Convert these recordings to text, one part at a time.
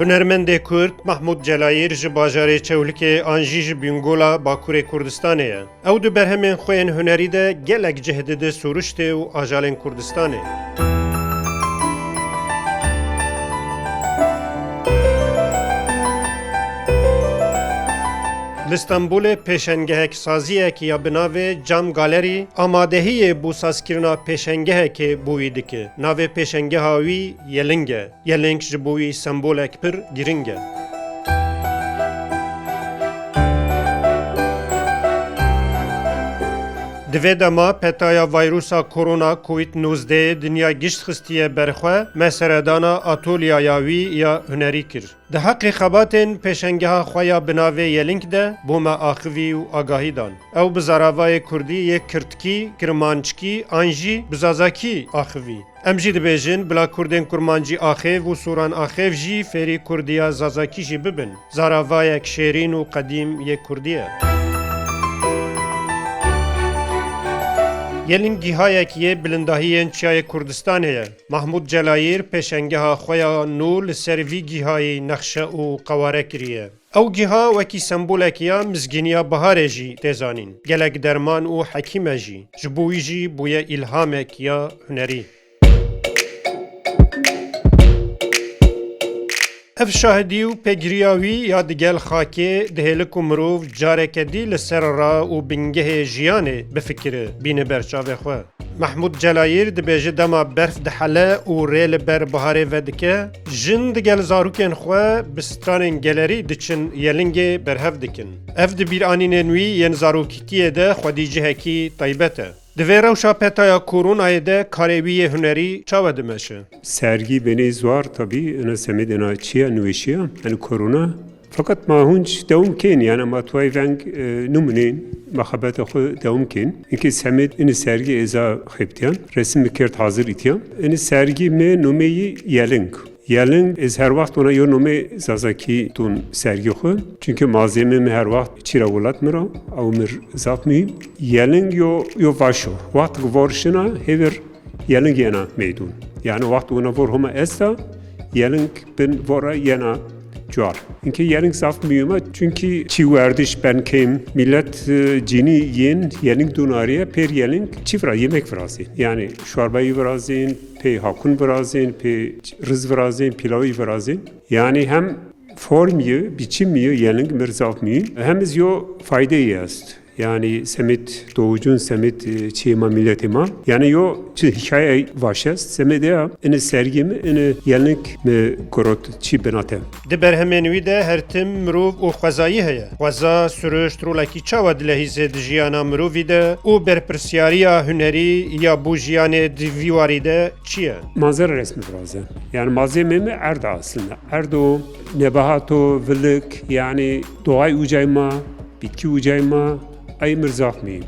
Hunermendê Kurd Mahmud Celayir ji bajarê Çewlikê an jî ji Bîngola Bakurê Kurdistanê ye. Ew di berhemên xwe yên hunerî de gelek cih dide Sûriştê û ajalên Kurdistanê. Li Stenbolê pêşengehek saziyekî ya bi navê Cam Galerî amadehiyê bû sazkirina pêşengehekê bû wî dike. Navê pêşengeha wî Yeling e. Yeling ji bo wî sembolek pir girîng e. Di vê dema petaya vîrusa korona COVID-19 dinya gişt xistiye berxwe me seredana atolyaya wî ya hunerî kir. Di heqê xebatên pêşengeha xwe ya bi navê Yeling de bû me axivî û agahî dan. Ew bi zaravayê Kurdî yê Kirtkî, Kirmançkî an jî bi zazakî axivî. Em jî dibêjin bila Kurdên Kurmancî axêv û Sûran axêv jî fêrî Kurdiya zazakî jî bibin. Zaravayek şêrîn û qedîm yê Kurdî ye. Yeling gîhayek yê bilindahiyên Çiyayê Kurdistanê ye. Mahmud Celayir pêşengeha xwe ya nû li ser vî gîhayê nexşe û qeware kiriye. Ew gîha wekî sembolekî ya mizgîniya biharê jî tê zanîn. Gelek derman û hekîm e jî. Ji bo wî jî bûye îlhamek ya hunerî. Ev şahidî û pêgiriya wî ya digel xakê dihêlik û mirov careke dî li ser ra û bingehê jiyanê bifikire bîne ber çavê xwe. Mahmud Celayir dibêje dema berf dihele û rê li ber biharê vedike, jin digel zarokên xwe bi stranên gelerî diçin Yelingê berhev dikin. Ev di bîranînên wî yên zarokîtiyê de xwedî cihekî taybet e. Di vê rewşa petaya koronayê de karê wî yê hunerî çawa dimeşe? Sergî benê zwar tabii ina semedena çiya nûêşiya yani korona. Fakat ma hunç dewm kên yani ma tuay veng nûminên maxebeta xwe dewm kên. İnkî semed ini sergî êza xebtiyan, resim mikirt hazır îtiyan. Ini sergî me nûmeyî Yeling. Yeling ez her vaxt ona yo nome zazakî tun sergî xwe. Çünkü malzeme me her vaxt çîra welat mira ew mir zaf mühim. Yeling yo vaşo. Vaxt vorşina hevir Yeling yena meydûn. Yani vaxt ona vor homa esta Yeling bin vora yena cuar. İnki Yeling zaf mühim çünkü çi werdiş ben kem millet cini yen Yeling dunariye per Yeling çifra yemek vrazîn. Yani şorbayı vrazîn, pe hakun vrazîn, pe rız vrazîn, pilavı vrazîn. Yani hem formiye, biçimiye Yeling mir zaf mühim. Hem iz yo faydeyi est. Yani semit doğucun semit çiğma milletime. Yani yo hikaye vaşes semedea ene sergimi ene Yeling me korot çi benate. Di berhemên wî de her tim mirov û xwezayî heye. Xweza sürüşt rolekî çawa dilehîze di jiyana mirovî de û berpirsyariya hunerî ya bu jiyanê di vî warî de çi ye? Manzara resmi biraz. Yani malzeme erda aslında. Erdo, nebahato, vilik yani doğay ucayma, bitki ucayma ay mirzaf mıyım?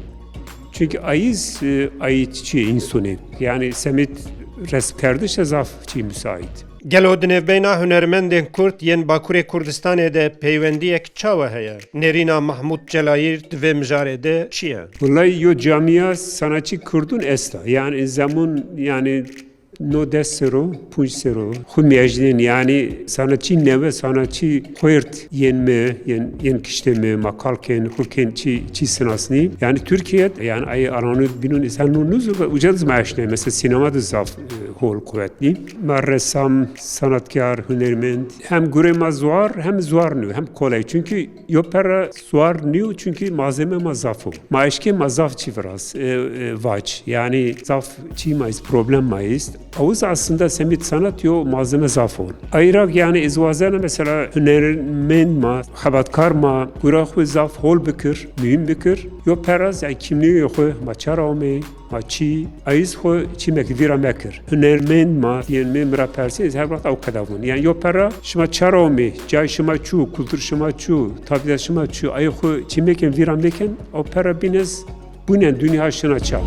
Çünkü ayı çiğ insani. Yani semit resm kerdişe zaf çiğ müsait. Gelo di nêvbeyna hunermendên Kurd yên Bakurê Kurdistanê de peywendiyek çawa heye? Nêrîna Mahmud Celayir di vê mijarê de çi ye? Vallahi yo camia sanatçı Kurdun esta. Yani zaman yani no desero, punç sero. Xumiyajnin yani sanatçı neve sanatçı koyrt yenme, yen kişteme, makalken, hulken çi sınasni. Yani Türkiye'de yani ay aranı binun insanın nuzu ve ucaz maaşne. Mesela sinemada zaf hol kuvvetli. Ma ressam, sanatkar, hunermend. Hem gurema zuar hem zuar nü hem kolay. Çünkü yopera zuar nü çünkü malzeme ma zafu. Maaşke ma zaf çi biraz vaç. Yani zaf çi mayız problem mayız. Avuz aslında semit sanat yo malzeme zafon. Ayrak yani izvazana mesela hünermend ma, xebatkar ma, gura xwe zaf hol bikir, mühim bikir. Yo peraz ay kimliği xwe ma çara me, ma çi, ayız xwe çi mekvira mekir. Hünermend ma, yani me mira persi her vaxt av kadavun. Yani yo pera şima çara me, cay şima çu, kultur şima çu, tabiat şima çu, ay xwe çi meken vira meken, o pera binez bunen dünya şına çal.